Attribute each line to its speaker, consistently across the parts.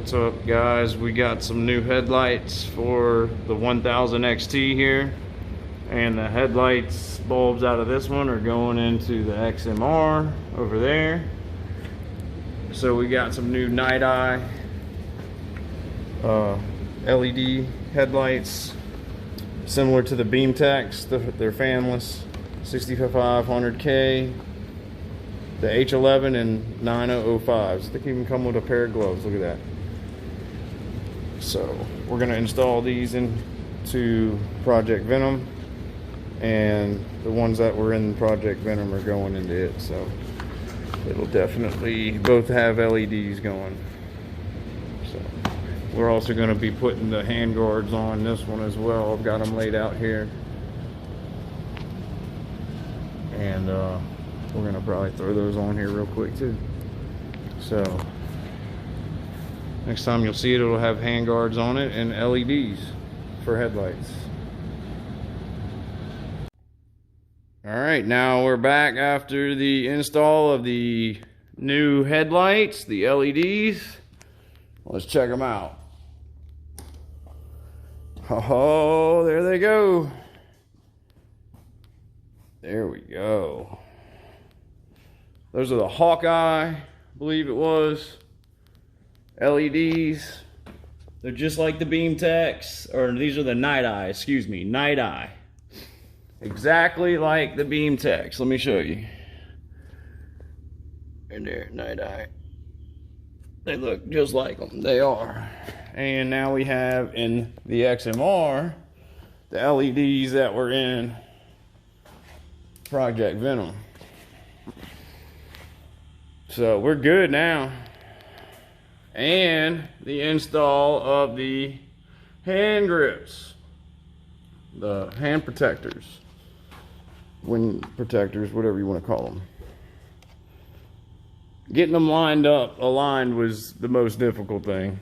Speaker 1: What's up, guys? We got some new headlights for the 1000 XT here, and the headlights bulbs out of this one are going into the XMR over there. So we got some new night eye LED headlights similar to the BeamTechs. They're fanless, 6500K, the H11 and 9005s. They can even come with a pair of gloves. Look at that. So we're going to install these into Project Venom, and the ones that were in Project Venom are going into it. So it'll definitely both have LEDs going. So we're also going to be putting the hand guards on this one as well. I've got them laid out here, and we're going to probably throw those on here real quick too. So next time you'll see it, it'll have hand guards on it and LEDs for headlights. Alright, now we're back after the install of the new headlights, the LEDs. Let's check them out. Oh, there they go. There we go. Those are the Hawkeye, I believe it was, LEDs. They're just like the BeamTechs, or these are the Night Eye, excuse me, Night Eye. Exactly like the BeamTechs. Let me show you. And there, Night Eye. They look just like them. They are. And now we have in the XMR the LEDs that were in Project Venom. So we're good now. And the install of the hand grips, the hand protectors, wind protectors, whatever you want to call them. Getting them aligned was the most difficult thing,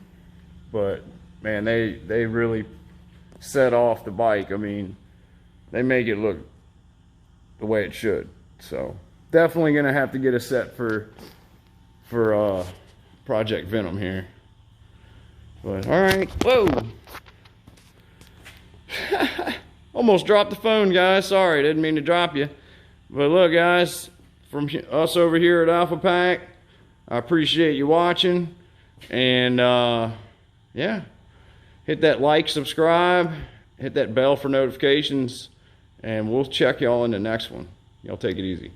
Speaker 1: but man, they really set off the bike. I mean, they make it look the way it should. So definitely gonna have to get a set for Project Venom here. But all right, whoa. Almost dropped the phone, guys. Sorry, didn't mean to drop you. But look, guys, from us over here at Alpha Pack, I appreciate you watching. And yeah, hit that like, subscribe, hit that bell for notifications, and we'll check y'all in the next one. Y'all take it easy.